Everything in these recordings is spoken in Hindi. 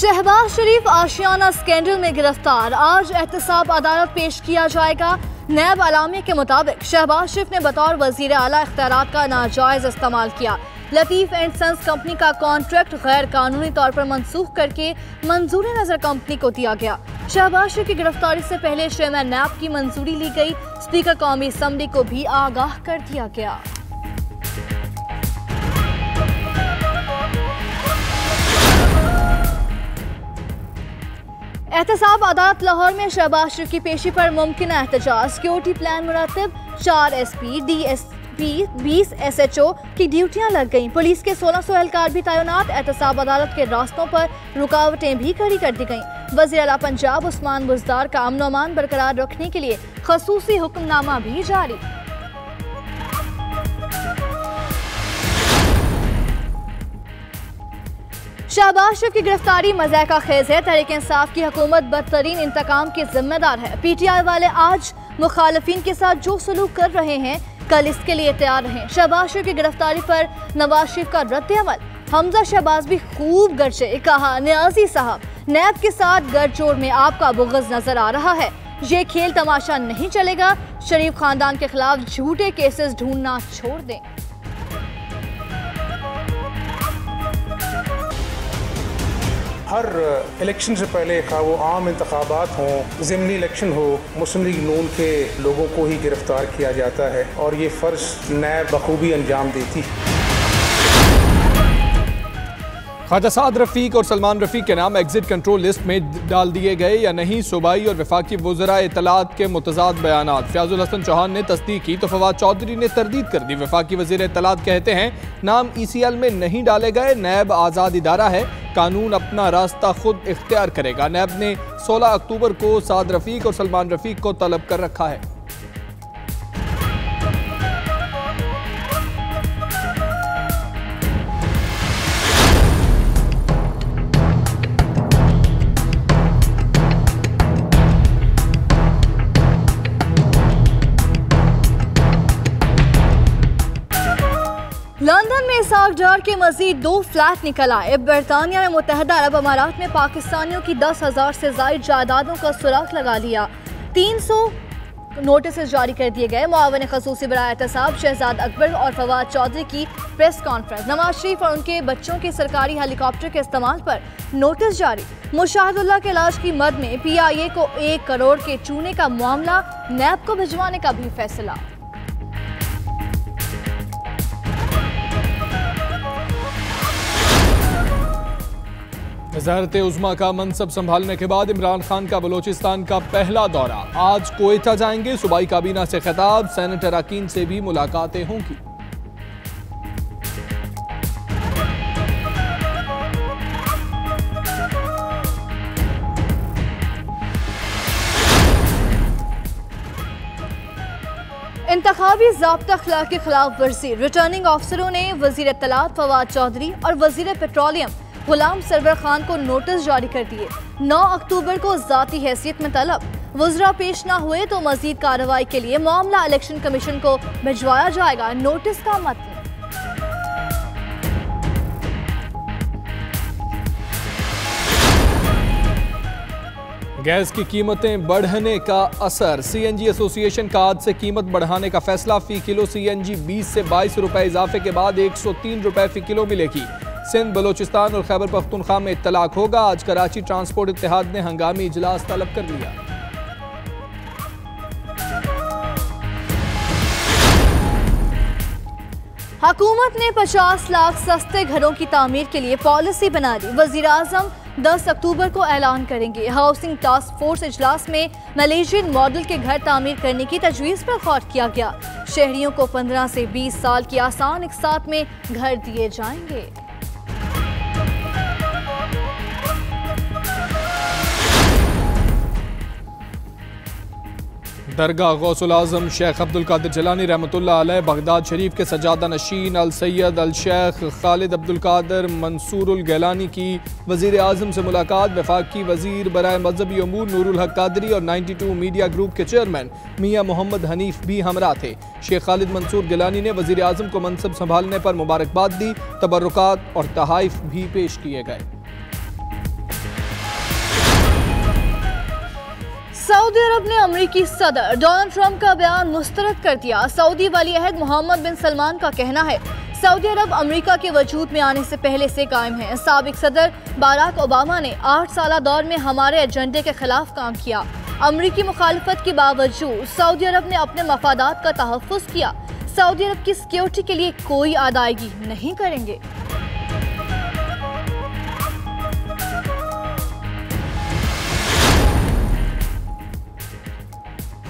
शहबाज शरीफ आशियाना स्कैंडल में गिरफ्तार, आज एहतसाब अदालत पेश किया जाएगा। नैब आलामी के मुताबिक शहबाज शरीफ ने बतौर वजीर आला इख्तियारात का नाजायज इस्तेमाल किया। लतीफ एंड सन्स कंपनी का कॉन्ट्रैक्ट गैर कानूनी तौर पर मनसूख करके मंजूरी नजर कंपनी को दिया गया। शहबाज शरीफ की गिरफ्तारी से पहले चेयरमैन नैब की मंजूरी ली गई। स्पीकर कौमी असम्बली को भी आगाह कर दिया गया। एहतसाब अदालत लाहौर में शहबाज शरीफ की पेशी पर मुमकिन एहतजाज, security plan मुरतब, 4 SP, DSP, 20 SHO की ड्यूटियां लग गईं। पुलिस के 1600 एहलकार भी तैनात। एहतसाब अदालत के रास्तों पर रुकावटें भी खड़ी कर दी गईं। वज़ीर आला पंजाब उस्मान बुज़दार का अमन अमान बरकरार रखने के लिए खसूसी हुक्मनामा भी जारी। शहबाज शरीफ की गिरफ्तारी मज़ाक़ा खेज है। तहरीक इंसाफ की हुकूमत बदतरीन इंतकाम की जिम्मेदार है। PTI वाले आज मुखालिफिन के साथ जो सलूक कर रहे हैं, कल इसके लिए तैयार रहें। शहबाज शरीफ की गिरफ्तारी पर नवाज शरीफ का रद्द-ए-अमल, हमजा शहबाज भी खूब गरजे, कहा नियाज़ी साहब नैब के साथ गठजोड़ में आपका बुग़्ज़ नजर आ रहा है, ये खेल तमाशा नहीं चलेगा। शरीफ खानदान के खिलाफ झूठे केसेस ढूंढना छोड़ दें। हर इलेक्शन से पहले खा वो आम इंतखाबात हों, ज़िमनी इलेक्शन हो, मुस्लिम लीग नून के लोगों को ही गिरफ्तार किया जाता है और ये फ़र्ज़ नैब बखूबी अंजाम देती है। ख्वाजा साद रफ़ीक और सलमान रफ़ीक के नाम एग्जिट कंट्रोल लिस्ट में डाल दिए गए या नहीं, सूबाई और वफाकी वज़रा इत्तलात के मुतज़ाद बयानात। फ़याज़ुल हसन चौहान ने तस्दीक की तो फवाद चौधरी ने तरदीद कर दी। वफाकी वज़ीर इत्तलात कहते हैं नाम ECL में नहीं डाले गए, नैब आज़ाद इदारा है, कानून अपना रास्ता खुद इख्तियार करेगा। नैब ने 16 अक्टूबर को साद रफ़ीक और सलमान रफ़ीक को तलब कर रखा है। लंदन में इसहाक डार के मजीद 2 फ्लैट निकल आए। बरतानिया में मुत्तहदा अरब अमारात में पाकिस्तानियों की 10,000 से ज़ायद जायदादों का सुराग लगा लिया। 300 नोटिस जारी कर दिए गए। मुआवन खसूसी बराए एहतसाब शहजाद अकबर और फवाद चौधरी की प्रेस कॉन्फ्रेंस। नवाज शरीफ और उनके बच्चों के सरकारी हेलीकॉप्टर के इस्तेमाल पर नोटिस जारी। मुशाहिदुल्लाह के इलाज की मद में PIA को 1 करोड़ के चूने का मामला, नैब को भिजवाने का भी फैसला। वज़ारत उज़्मा का मनसब संभालने के बाद इमरान खान का बलोचिस्तान का पहला दौरा, आज कोयटा जाएंगे। सूबाई काबीना से खिताब, सेनेट अरकान से भी मुलाकातें होंगी। इंतखाबी ज़ाब्ता खिलाफ की खिलाफ वर्जी, रिटर्निंग अफसरों ने वज़ीर इत्तलात फवाद चौधरी और वज़ीर पेट्रोलियम गुलाम सरवर खान को नोटिस जारी कर दिए। 9 अक्टूबर को ज़ाती हैसियत में तलब, वज़रा पेश ना हुए तो मज़ीद कार्रवाई के लिए मामला इलेक्शन कमीशन को भिजवाया जाएगा। नोटिस का मतलब गैस की कीमतें बढ़ने का असर, CNG एसोसिएशन का आज से कीमत बढ़ाने का फैसला। फी किलो CNG 20 से 22 रुपए इजाफे के बाद 103 रुपए फी किलो मिलेगी। सिंध, बलोचिस्तान और खैबर पख्तूनख्वा में इत्तलाक होगा। आज कराची ट्रांसपोर्ट इत्तेहाद ने हंगामी इजलास तलब कर लिया। हुकूमत ने 50 लाख सस्ते घरों की तामीर के लिए पॉलिसी बना दी। वज़ीर आज़म 10 अक्टूबर को ऐलान करेंगे। हाउसिंग टास्क फोर्स इजलास में मलेशियन मॉडल के घर तामीर करने की तजवीज़ पर गौर किया गया। शहरियों को 15 से 20 साल की आसान इक़सात में घर दिए जाएंगे। दरगाह गौसुल आज़म शेख अब्दुल कादिर जिलानी रहमतुल्लाह अलैह, बगदाद शरीफ के सजादा नशीन अल सैयद अल शेख खालिद अब्दुल कादिर मंसूरुल गैलानी की वज़ीर आज़म से मुलाकात। वफाकी वज़ीर बराए मजहबी अमूर नूरुल हक कादरी और 92 मीडिया ग्रुप के चेयरमैन मियाँ मोहम्मद हनीफ भी हमरा थे। शेख खालिद मंसूर गिलानी ने वज़ीर आज़म को मनसब संभालने पर मुबारकबाद दी। तबर्रुकात और तहाइफ भी पेश किए गए। सऊदी अरब ने अमेरिकी सदर डोनाल्ड ट्रंप का बयान मुस्तरद कर दिया। सऊदी वली अहद मोहम्मद बिन सलमान का कहना है सऊदी अरब अमेरिका के वजूद में आने से पहले से कायम है। साबिक सदर बराक ओबामा ने 8 साल दौर में हमारे एजेंडे के खिलाफ काम किया। अमेरिकी मुखालफत के बावजूद सऊदी अरब ने अपने मफादात का तहफ़्फ़ुज़ किया। सऊदी अरब की सिक्योरिटी के लिए कोई अदायगी नहीं करेंगे।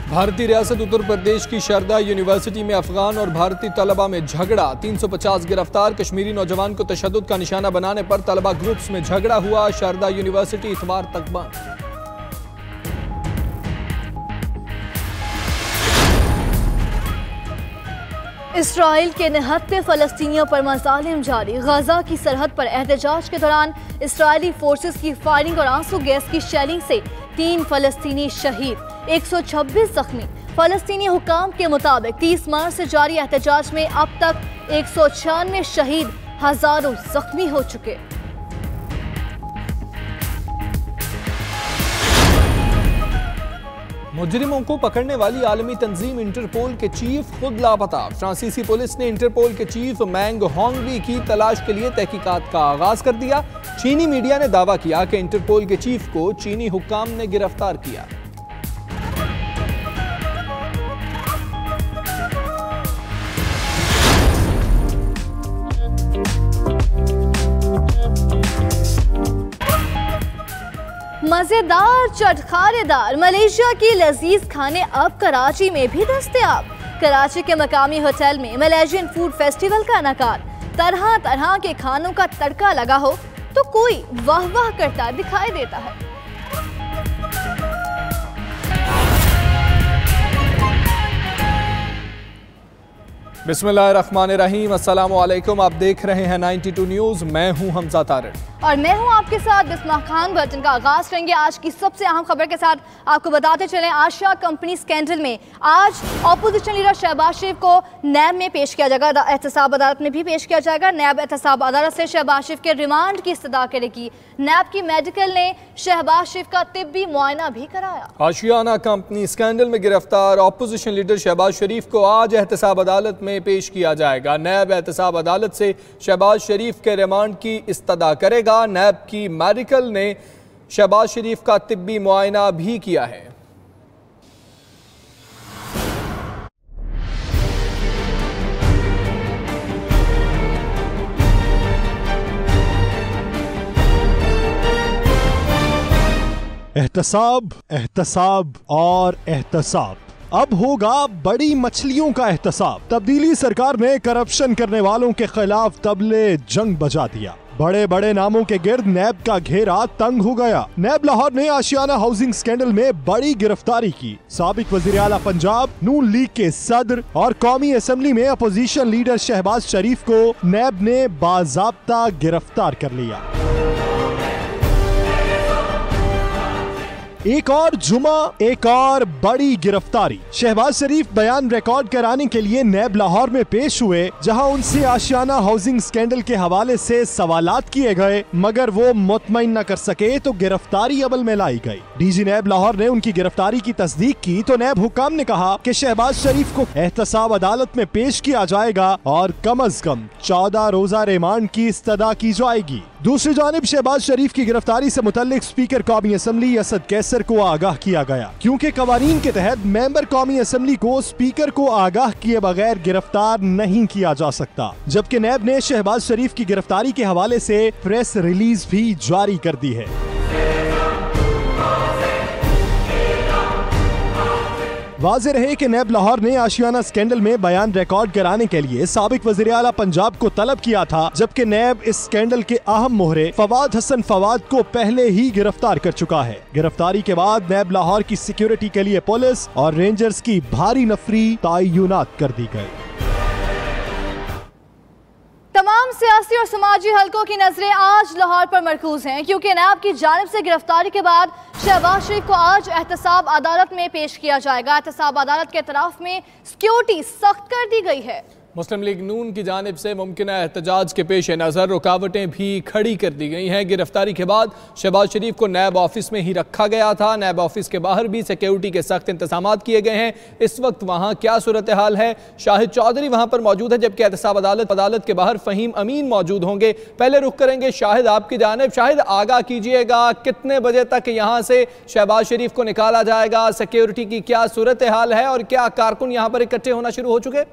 भारतीय रियासत उत्तर प्रदेश की शारदा यूनिवर्सिटी में अफगान और भारतीय तलबा में झगड़ा, 350 गिरफ्तार। कश्मीरी नौजवान को तशद्दुद का निशाना बनाने पर तलबा ग्रुप्स में झगड़ा हुआ। शारदा यूनिवर्सिटी इतवार तक बंद। इसराइल के निहत्ते फ़लस्तीनियों पर मज़ालिम जारी। गजा की सरहद पर एहतजाज के दौरान इसराइली फोर्सेस की फायरिंग और आंसू गैस की शेलिंग से 3 फ़लस्तीनी शहीद, 126 जख्मी। फ़लस्तीनी हुकाम के मुताबिक 30 मार्च से जारी एहतजाज में अब तक 196 शहीद, हजारों जख्मी हो चुके। मुजरिमों को पकड़ने वाली आलमी तंजीम इंटरपोल के चीफ खुद लापता। फ्रांसीसी पुलिस ने इंटरपोल के चीफ मैंग होंगवी की तलाश के लिए तहकीकात का आगाज कर दिया। चीनी मीडिया ने दावा किया कि इंटरपोल के चीफ को चीनी हुक्काम ने गिरफ्तार किया। मजेदार चटखारेदार मलेशिया की लजीज खाने अब कराची में भी दस्तयाब। कराची के मकामी होटल में मलेशियन फूड फेस्टिवल का इनेकाद। तरह तरह के खानों का तड़का लगा हो तो कोई वाह वाह करता दिखाई देता है। बिस्मिल्लाहिर्रहमानिर्रहीम, अस्सलाम वालेकुम। आप देख रहे हैं 92 न्यूज़। मैं हूं हमजा तारिक और मैं हूं आपके साथ बिस्मा खान। बुलेटिन का आगाज करेंगे आज की सबसे अहम खबर के साथ। आपको बताते चलें, आशिया कंपनी स्कैंडल में आज ऑपोजिशन लीडर शहबाज शरीफ को नैब में पेश किया जाएगा। एहतसाब अदालत में भी पेश किया जाएगा। नैब एहतसाब अदालत से शहबाज शरीफ के रिमांड की इस्तदा करेगी। नैब की मेडिकल ने शहबाज शरीफ का तिब्बी मुआयना भी कराया। आशियाना कंपनी स्कैंडल में गिरफ्तार ऑपोजिशन लीडर शहबाज शरीफ को आज एहतसाब अदालत में पेश किया जाएगा। नैब एहतसाब अदालत से शहबाज शरीफ के रिमांड की इस्तदा करेगा। नैब की मेडिकल ने शहबाज शरीफ का तिब्बी मुआयना भी किया है। एहतसाब, एहतसाब और एहतसाब। अब होगा बड़ी मछलियों का एहतसाब। तब्दीली सरकार ने करप्शन करने वालों के खिलाफ तबले जंग बजा दिया। बड़े बड़े नामों के गिर्द नैब का घेरा तंग हो गया। नैब लाहौर ने आशियाना हाउसिंग स्कैंडल में बड़ी गिरफ्तारी की। साबिक वजीर आला पंजाब, नून लीग के सदर और कौमी असेंबली में अपोजिशन लीडर शहबाज शरीफ को नैब ने बाज़ाब्ता गिरफ्तार कर लिया। एक और जुमा, एक और बड़ी गिरफ्तारी। शहबाज शरीफ बयान रिकॉर्ड कराने के लिए नैब लाहौर में पेश हुए, जहां उनसे आशियाना हाउसिंग स्कैंडल के हवाले से सवालात किए गए, मगर वो मुतमईन न कर सके तो गिरफ्तारी अमल में लाई गई। डीजी नैब लाहौर ने उनकी गिरफ्तारी की तस्दीक की तो नैब हुक्काम ने कहा कि शहबाज शरीफ को एहतसाब अदालत में पेश किया जाएगा और कम अज कम 14 रोजा रिमांड की इस्तदा की जाएगी। दूसरी जानिब शहबाज शरीफ की गिरफ्तारी से मुतल्लिक स्पीकर कौमी असम्बली असद कैसर को आगाह किया गया, क्योंकि कवानीन के तहत मेंबर कौमी असम्बली को स्पीकर को आगाह किए बगैर गिरफ्तार नहीं किया जा सकता। जबकि नैब ने शहबाज शरीफ की गिरफ्तारी के हवाले से प्रेस रिलीज भी जारी कर दी है। वाज़ेह रहे कि नैब लाहौर ने आशियाना स्कैंडल में बयान रिकॉर्ड कराने के लिए साबिक वज़ीर आला पंजाब को तलब किया था, जबकि नैब इस स्कैंडल के अहम मोहरे फवाद हसन फवाद को पहले ही गिरफ्तार कर चुका है। गिरफ्तारी के बाद नैब लाहौर की सिक्योरिटी के लिए पुलिस और रेंजर्स की भारी नफरी तयनात कर दी गई। तमाम सियासी और समाजी हलकों की नजरें आज लाहौर पर मरकूज हैं, क्योंकि नैब की जानिब से गिरफ्तारी के बाद शहबाज शरीफ को आज एहतसाब अदालत में पेश किया जाएगा। एहतसाब अदालत के तरफ में सिक्योरिटी सख्त कर दी गई है। मुस्लिम लीग नून की जानिब से मुमकिन एहतजाज के पेश नज़र रुकावटें भी खड़ी कर दी गई हैं। गिरफ्तारी के बाद शहबाज शरीफ को नैब ऑफिस में ही रखा गया था। नैब ऑफिस के बाहर भी सिक्योरिटी के सख्त इंतजाम किए गए हैं। इस वक्त वहाँ क्या सूरत हाल है? शाहिद चौधरी वहाँ पर मौजूद है, जबकि एहतसाब अदालत के बाहर फ़हीम अमीन मौजूद होंगे। पहले रुख करेंगे शाहिद आपकी जानिब। शाहिद, आगाह कीजिएगा कितने बजे तक यहाँ से शहबाज शरीफ को निकाला जाएगा? सिक्योरिटी की क्या सूरत हाल है और क्या कारकुन यहाँ पर इकट्ठे होना शुरू हो चुके?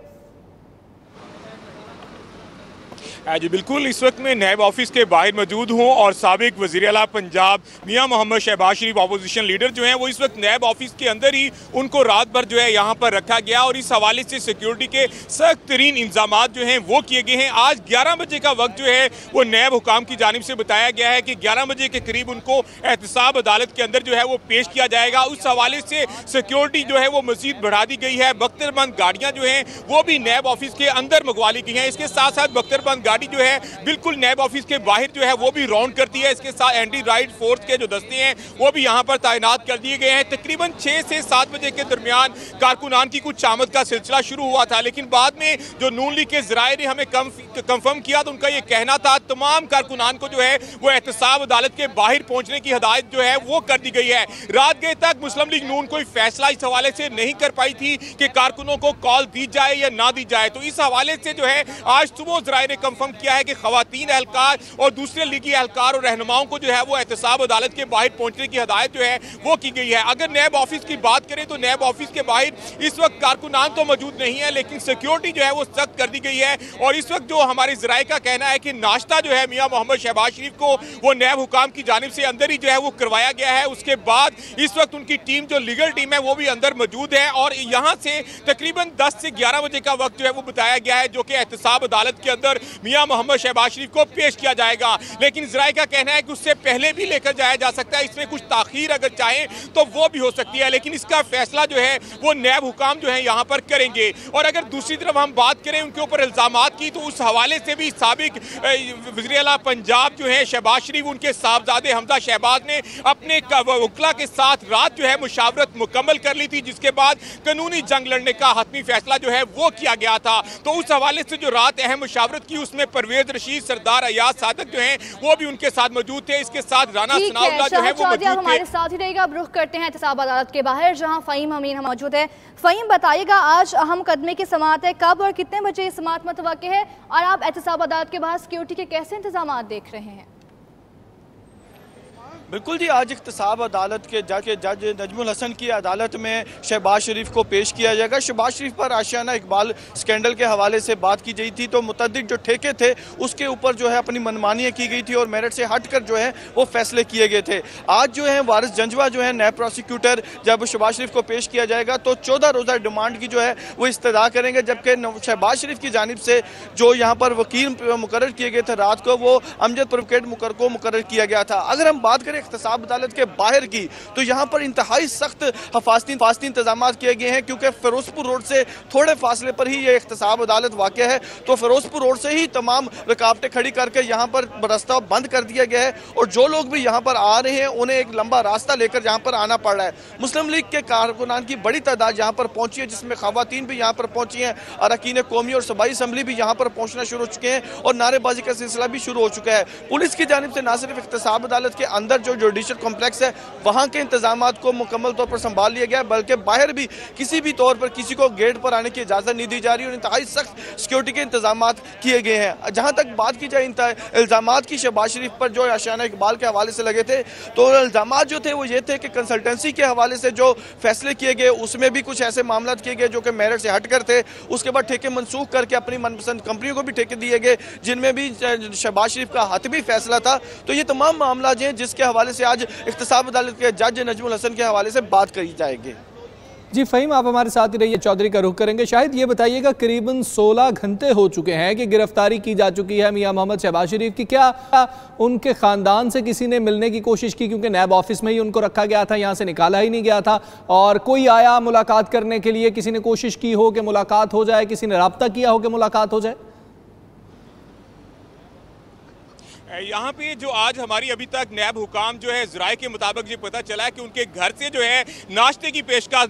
जी बिल्कुल, इस वक्त मैं नैब ऑफिस के बाहर मौजूद हूँ और साबिक वज़ीर आला पंजाब मियां मोहम्मद शहबाज शरीफ अपोजिशन लीडर जो हैं वो इस वक्त नैब ऑफिस के अंदर ही उनको रात भर जो है यहाँ पर रखा गया और इस हवाले से सिक्योरिटी के सख्त तरीन इंतजाम जो हैं वो किए गए हैं। आज 11 बजे का वक्त जो है वो नैब हुकाम की जानिब से बताया गया है कि 11 बजे के करीब उनको एहतसाब अदालत के अंदर जो है वो पेश किया जाएगा। उस हवाले से सिक्योरिटी जो है वो मजीद बढ़ा दी गई है। बख्तरबंद गाड़ियाँ जो हैं वो भी नैब ऑफिस के अंदर मंगवा ली गई हैं। इसके साथ साथ बख्तरबंद गाड़ी जो है बिल्कुल नैब ऑफिस के बाहर जो है वो भी राउंड करती है। इसके साथ एंटी राइड फोर्स के जो दस्ते हैं वो भी यहाँ पर तैनात कर दिए गए हैं। तकरीबन 6 से 7 बजे के दरमियान कारकुनान की कुछ आमद का सिलसिला शुरू हुआ था, लेकिन बाद में जो नून लीग के ज़राए ने हमें कंफर्म किया तो उनका ये कहना था तमाम कारकुनान को जो है वो एहतसाब अदालत के बाहर पहुंचने की हिदायत जो है वो कर दी गई है। रात गए तक मुस्लिम लीग नून कोई फैसला इस हवाले से नहीं कर पाई थी कि कारकुनों को कॉल दी जाए या ना दी जाए। तो इस हवाले से जो है आज सुबह ज़राए ने कंफर्म किया है कि खवातीन एहलकार और दूसरे लीगी एहलकार और रहनुमाओं को जो है वो एहतसाब अदालत के बाहर पहुंचने की हिदायत जो है वो की गई है। अगर नैब ऑफिस की बात करें तो नैब ऑफिस के बाहर इस वक्त कारकुनान तो मौजूद नहीं है, लेकिन सिक्योरिटी जो है वो सख्त कर दी गई है। और इस वक्त जो हमारे ज़राए का कहना है कि नाश्ता जो है मियां मोहम्मद शहबाज शरीफ को वो नैब हुकाम की जानिब से अंदर ही जो है वो करवाया गया है। उसके बाद इस वक्त उनकी टीम जो लीगल टीम है वो भी अंदर मौजूद है और यहाँ से तकरीबन 10 से 11 बजे का वक्त जो है वो बताया गया है, जो कि एहतसाब अदालत के अंदर मियां मोहम्मद शहबाज शरीफ को पेश किया जाएगा। लेकिन ज़राए का कहना है कि उससे पहले भी लेकर जाया जा सकता है, इसमें कुछ ताखीर अगर चाहे तो वो भी हो सकती है, लेकिन इसका फैसला जो है वो नैब हुकाम जो है यहाँ पर करेंगे। और अगर दूसरी तरफ हम बात करें उनके ऊपर इल्जामात की तो उस हवाले से भी साबिक वज़ीर आला पंजाब जो है शहबाज शरीफ, उनके साहबजादे हमजा शहबाज ने अपने वकला के साथ रात जो है मुशावरत मुकम्मल कर ली थी, जिसके बाद कानूनी जंग लड़ने का हतमी फैसला जो है वो किया गया था। तो उस हवाले से जो रात अहम मुशावरत की उसमें परवेज रशीद, सरदार अयाज सादक जो हैं वो भी उनके साथ मौजूद थे। इसके साथ राना सनाउल्लाह जो है वो मौजूद थे। हमारे साथ ही रहेगा। अब रुख करते हैं एहतसाब अदालत के बाहर जहां फ़हीम अमीन मौजूद है। फ़हीम, बताइएगा आज अहम कदमे की समाअत है, कब और कितने बजे ये समाअत मुतवक्के है और आप एहतसाब अदालत के बाहर सिक्योरिटी के कैसे इंतजाम देख रहे हैं? बिल्कुल जी, आज इख्तिसाब अदालत के जज नजमुल हसन की अदालत में शहबाज शरीफ को पेश किया जाएगा। शहबाज शरीफ पर आशियाना इकबाल स्कैंडल के हवाले से बात की गई थी, तो मुतअद्दिद जो ठेके थे उसके ऊपर जो है अपनी मनमानियाँ की गई थी और मेरिट से हटकर जो है वो फैसले किए गए थे। आज जो है वारिस जंजवा जो है नैब प्रोसिक्यूटर, जब शहबाज शरीफ को पेश किया जाएगा तो 14 रोज़ा डिमांड की जो है वो इस्तदा करेंगे, जबकि शहबाज शरीफ की जानिब से जो यहाँ पर वकील मुकर्रर किए गए थे रात को, वो अमजद प्रोवोकेट को मुकर्रर किया गया था। अगर हम बात करें इख्तिसाब अदालत के बाहर की तो यहाँ पर इंतहाई सख्त हिफाजती इंतजाम किए गए हैं, क्योंकि फिरोजपुर रोड से थोड़े फासले पर ही ये इख्तिसाब अदालत वाक़ है। तो फिरोजपुर रोड से ही तमाम रुकावटें खड़ी करके यहाँ पर रास्ता बंद कर दिया गया है और जो लोग भी यहाँ पर आ रहे हैं उन्हें एक लंबा रास्ता लेकर यहाँ पर आना पड़ रहा है। मुस्लिम लीग के कारकुनान की बड़ी तादाद यहाँ पर पहुंची है, जिसमें खवातीन भी यहाँ पर पहुंची हैं, अरकान कौमी और सूबाई असम्बली भी यहाँ पर पहुंचना शुरू हो चुके हैं और नारेबाजी का सिलसिला भी शुरू हो चुका है। पुलिस की जानिब से न सिर्फ इख्तिसाब अदालत के अंदर जो जुडिशल कॉम्प्लेक्स है वहां के इंतजामात को मुकम्मल तौर पर संभाल लिया गया, बल्कि बाहर भी किसी भी तौर पर किसी को गेट पर आने की इजाजत नहीं दी जा रही और इंतहाई सख्त सिक्योरिटी के इंतजामात किए गए हैं। जहां तक बात की जाए इल्जामात की शहबाज शरीफ पर जो आशियाना इकबाल के हवाले से लगे थे, तो इल्जामात जो थे वो ये थे कि कंसल्टेंसी के हवाले से जो फैसले किए गए उसमें भी कुछ ऐसे मामला किए गए जो कि मेरिट से हटकर थे। उसके बाद ठेके मनसूख करके अपनी मनपसंद कंपनियों को भी ठेके दिए गए, जिनमें भी शहबाज शरीफ का हतमी फैसला था। तो ये तमाम मामला जो हैं जिसके हवाले से आज इख्तिसाब अदालत के जज नजमुल हसन के हवाले से बात करी जाएगी। जी फ़हीम, आप हमारे साथ ही रहिए। चौधरी का रुख करेंगे। शायद ये बताइएगा, करीबन 16 घंटे हो चुके हैं कि गिरफ्तारी की जा चुकी है मियां मोहम्मद शहबाज शरीफ की। क्या उनके ख़ानदान से किसी ने मिलने की कोशिश की, क्योंकि नैब ऑफिस में ही उनको रखा गया था, यहाँ से निकाला ही नहीं गया था, और कोई आया मुलाकात करने के लिए, किसी ने कोशिश की हो कि मुलाकात हो जाए, किसी ने रब्ता किया हो कि मुलाकात हो जाए? यहाँ पे जो आज हमारी अभी तक नैब हुकाम जो है ज़राए के मुताबिक ये पता चला है कि उनके घर से जो है नाश्ते की पेशकश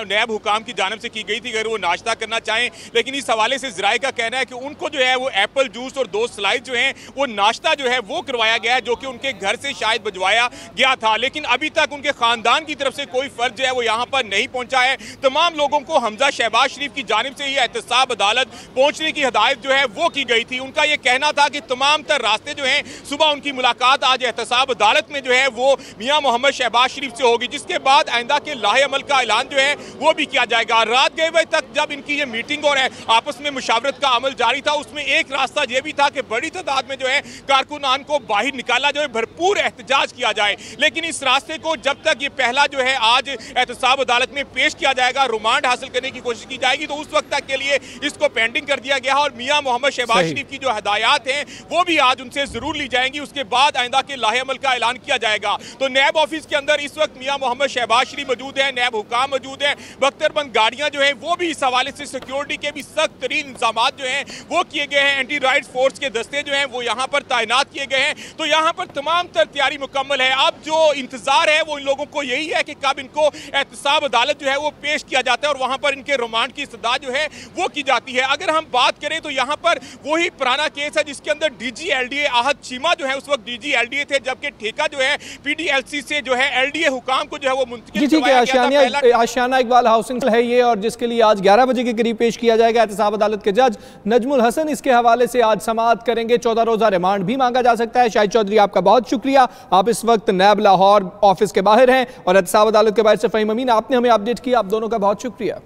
नैब हुकाम की जानिब से की गई थी अगर वो नाश्ता करना चाहें, लेकिन इस हवाले से ज़राए का कहना है कि उनको जो है वो एप्पल जूस और 2 स्लाइस जो हैं वो नाश्ता जो है वो करवाया गया है, जो कि उनके घर से शायद भिजवाया गया था। लेकिन अभी तक उनके ख़ानदान की तरफ से कोई फ़र्द जो है वो यहाँ पर नहीं पहुँचा है। तमाम लोगों को हमजा शहबाज शरीफ की जानिब से ही एहतसाब अदालत पहुँचने की हदायत जो है वो की गई थी। उनका ये कहना था कि तमाम तर रास्ते जो हैं सुबह उनकी मुलाकात आज एहतसाब अदालत में जो है वो मियां मोहम्मद शहबाज शरीफ से होगी, जिसके बाद आइंदा के लाहे अमल का ऐलान जो है वो भी किया जाएगा। रात 1 बजे तक जब इनकी ये मीटिंग और आपस में मुशावरत का अमल जारी था, उसमें एक रास्ता ये भी था कि बड़ी तादाद में जो है कारकुनान को बाहर निकाला जाए, भरपूर एहतजाज किया जाए। लेकिन इस रास्ते को जब तक ये पहला जो है आज एहतसाब अदालत में पेश किया जाएगा, रिमांड हासिल करने की कोशिश की जाएगी, तो उस वक्त तक के लिए इसको पेंडिंग कर दिया गया। और मियां मोहम्मद शहबाज शरीफ की जो हदायत हैं वो भी आज उनसे जरूर ली जाएंगी, उसके बाद आइंदा के लाहे अमल का ऐलान किया जाएगा। तो नैब ऑफिस के अंदर इस वक्त मियां मोहम्मद शहबाज शरीफ मौजूद है, नैब हुकाम मौजूद है, बख्तरबंद गाड़ियां जो है वो भी इस हवाले से सिक्योरिटी के भी सख्त तरीन इंतजाम जो हैं वो किए गए हैं। एंटी राइट्स फोर्स के दस्ते जो हैं वो यहाँ पर तैनात किए गए हैं। तो यहाँ पर तमाम तर तैयारी मुकम्मल है। अब जो इंतजार है वो इन लोगों को यही है कि कब इनको एहतसाब अदालत जो है वो पेश किया जाता है और वहाँ पर इनके रिमांड की इस्तदा जो है वो की जाती है। अगर हम बात करें तो यहाँ पर वही पुराना केस है जिसके अंदर डीजी एलडीए आहद चीमा जो है उस वक्त डीजी एलडीए थे, जबकि ठेका जो है पीडीएलसी से जो है एलडीए हुकाम को जो है वो मुंतकिल करवाया गया था। आशियाना इकबाल हाउसिंग है ये, और जिसके लिए आज 11 बजे के करीब पेश किया जाएगा। एहतसाब अदालत के जज नजमुल हसन इसके हवाले से आज समाअत करेंगे। 14 रोजा रिमांड भी मांगा जा सकता है। शाहिद चौधरी आपका बहुत शुक्रिया, आप इस वक्त नैब लाहौर ऑफिस के बाहर हैं और एहतसाब अदालत के बाहर से फ़हीम अमीन आपने हमें अपडेट किया, आप दोनों का बहुत शुक्रिया।